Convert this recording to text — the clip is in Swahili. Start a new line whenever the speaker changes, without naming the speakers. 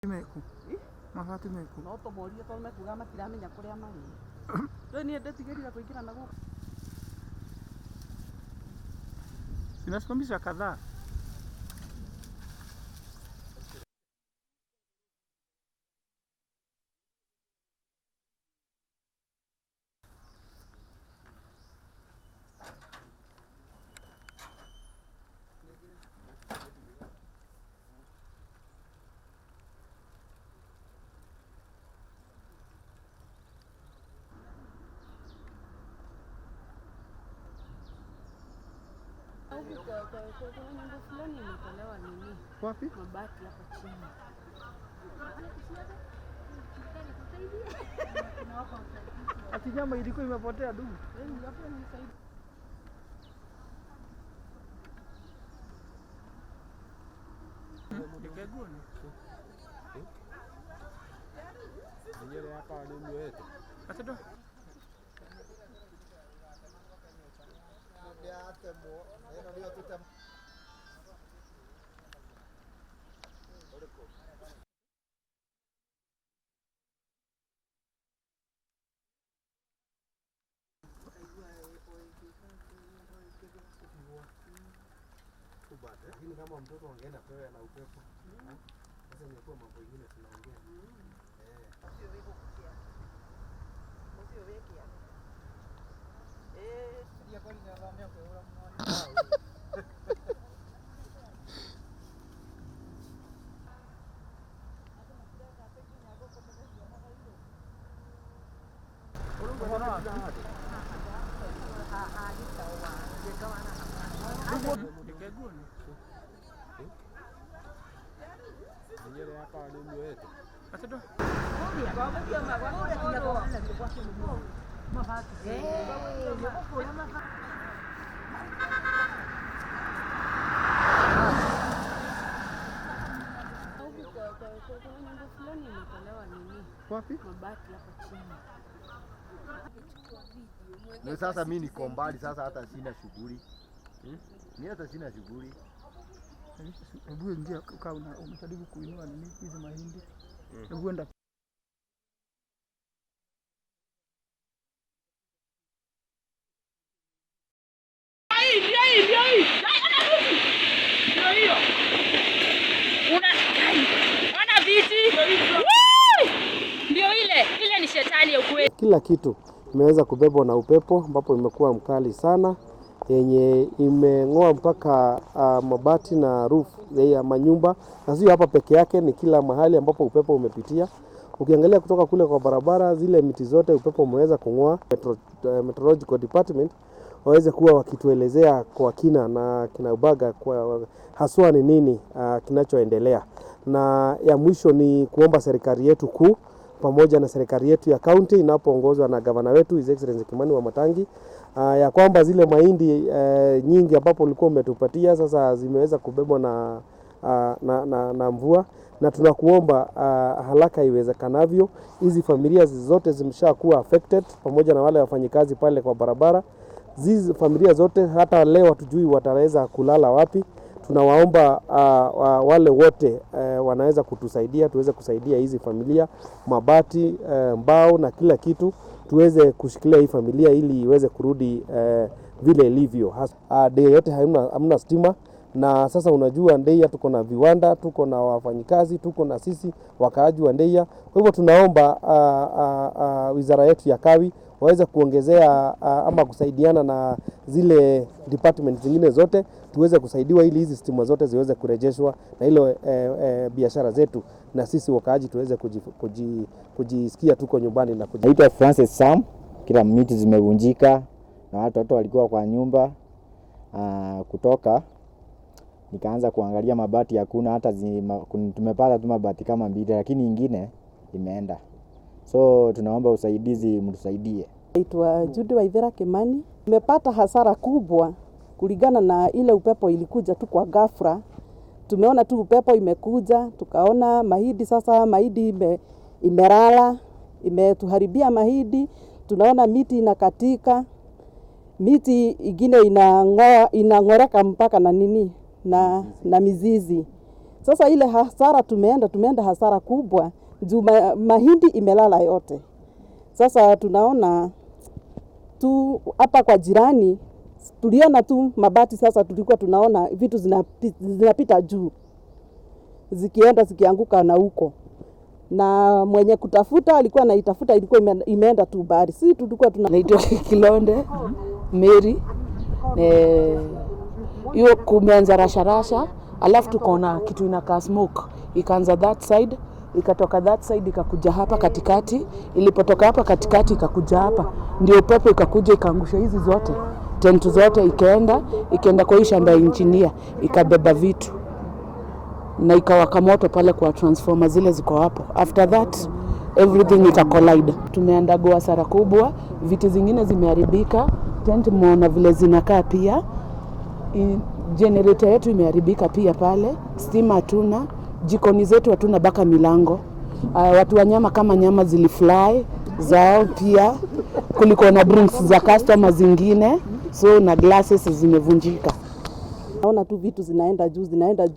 Meku. Mabati meku.
No tomoria to mekuga matiramenya kuria mari. Rĩu niĩ ndĩtigĩrire kũingĩra na gũkũ.
Zinasimamisha kadhaa.
Nyumba fulani imetolewa nini?
Wapi?
Mabati hapa chini.
Ati nyama ilikuwa imepotea ndugu.
Hapo ni saidi.
Nikagoni.
Nyere hapa ni wetu.
Ati ndo.
Lakini kama mtoto angeenda pewe na upepo. Sasa ingekuwa mambo mengine tunaongea. Ndio kwa nini anaambia kwa ula mmoja.
Nikagoni.
Nyere hapa ni wetu.
Ati ndo.
Nyumba fulani imetolewa nini?
Wapi?
Mabati hapa chini.
Na sasa mimi niko mbali sasa hata sina shughuli. Mimi hata sina shughuli.
Hebu ingia ukaa unajaribu kuinua nini hizo mahindi. Hebu enda.
Ndio. Ona viti. Ndio ile ni shetani ya ukweli.
Kila kitu imeweza kubebwa na upepo ambapo imekuwa mkali sana, yenye imeng'oa mpaka mabati na roof ya manyumba, na sio hapa peke yake, ni kila mahali ambapo upepo umepitia. Ukiangalia kutoka kule kwa barabara, zile miti zote upepo umeweza kung'oa. Meteorological department waweze kuwa wakituelezea kwa kina na kinaubaga kwa haswa ni nini kinachoendelea. Na ya mwisho ni kuomba serikali yetu kuu pamoja na serikali yetu ya county inapoongozwa na gavana wetu His Excellency Kimani wa Matangi, ya kwamba zile mahindi nyingi ambapo ulikuwa umetupatia sasa zimeweza kubebwa na mvua, na tunakuomba haraka iwezekanavyo. Hizi familia zote zimeshakuwa affected pamoja na wale wafanyikazi pale kwa barabara. Hizi familia zote hata leo hatujui wataweza kulala wapi. Tunawaomba wale wote wanaweza kutusaidia, tuweze kusaidia hizi familia, mabati, mbao na kila kitu, tuweze kushikilia hii familia ili iweze kurudi vile ilivyo. Ndeiya yote hamna stima, na sasa unajua Ndeiya tuko na viwanda, tuko na wafanyikazi, tuko na sisi wakaaji wa Ndeiya. Kwa hivyo tunaomba wizara yetu ya kawi waweze kuongezea ama kusaidiana na zile department zingine zote, tuweze kusaidiwa ili hizi stima zote ziweze kurejeshwa na hilo biashara zetu, na sisi wakaaji tuweze kujisikia tuko nyumbani na
Naitwa Francis Sam. Kila miti zimevunjika na watu walikuwa kwa nyumba. Kutoka nikaanza kuangalia mabati hakuna, hata tumepata tu mabati kama 2 lakini nyingine imeenda. So tunaomba usaidizi, mtusaidie.
Naitwa Judy Waithera Kimani. Tumepata hasara kubwa kulingana na ile upepo ilikuja tu kwa ghafla. Tumeona tu upepo imekuja, tukaona mahindi, sasa mahindi imelala, imetuharibia mahindi. Tunaona miti inakatika, miti ingine inang'oreka mpaka na nini na mizizi. Sasa ile hasara tumeenda hasara kubwa juu mahindi imelala yote. Sasa tunaona tu hapa kwa jirani tuliona tu mabati, sasa tulikuwa tunaona vitu zinapita juu zikienda zikianguka na huko, na mwenye kutafuta alikuwa anaitafuta ilikuwa imeenda tu bari. Sisi tulikuwa
naitwa Kilonde Mary, hiyo kumeanza rasharasha, alafu tukaona kitu inakaa smoke, ikaanza that side, ikatoka that side ikakuja hapa katikati, ilipotoka hapa katikati ikakuja hapa, ndio upepo ikakuja ikaangusha hizi zote tent zote, ikaenda kwa hii shamba ya engineer, ikabeba vitu na ikawaka moto pale kwa transformer zile ziko hapo. After that everything ika collide. Tumeandago hasara kubwa, vitu zingine zimeharibika, tent muona vile zinakaa pia. Generator yetu imeharibika pia pale, stima hatuna, jikoni zetu hatuna baka milango. Watu wa nyama kama nyama zilifly zao pia, kulikuwa na drinks za customer zingine, so na glasses zimevunjika.
Naona tu vitu zinaenda juu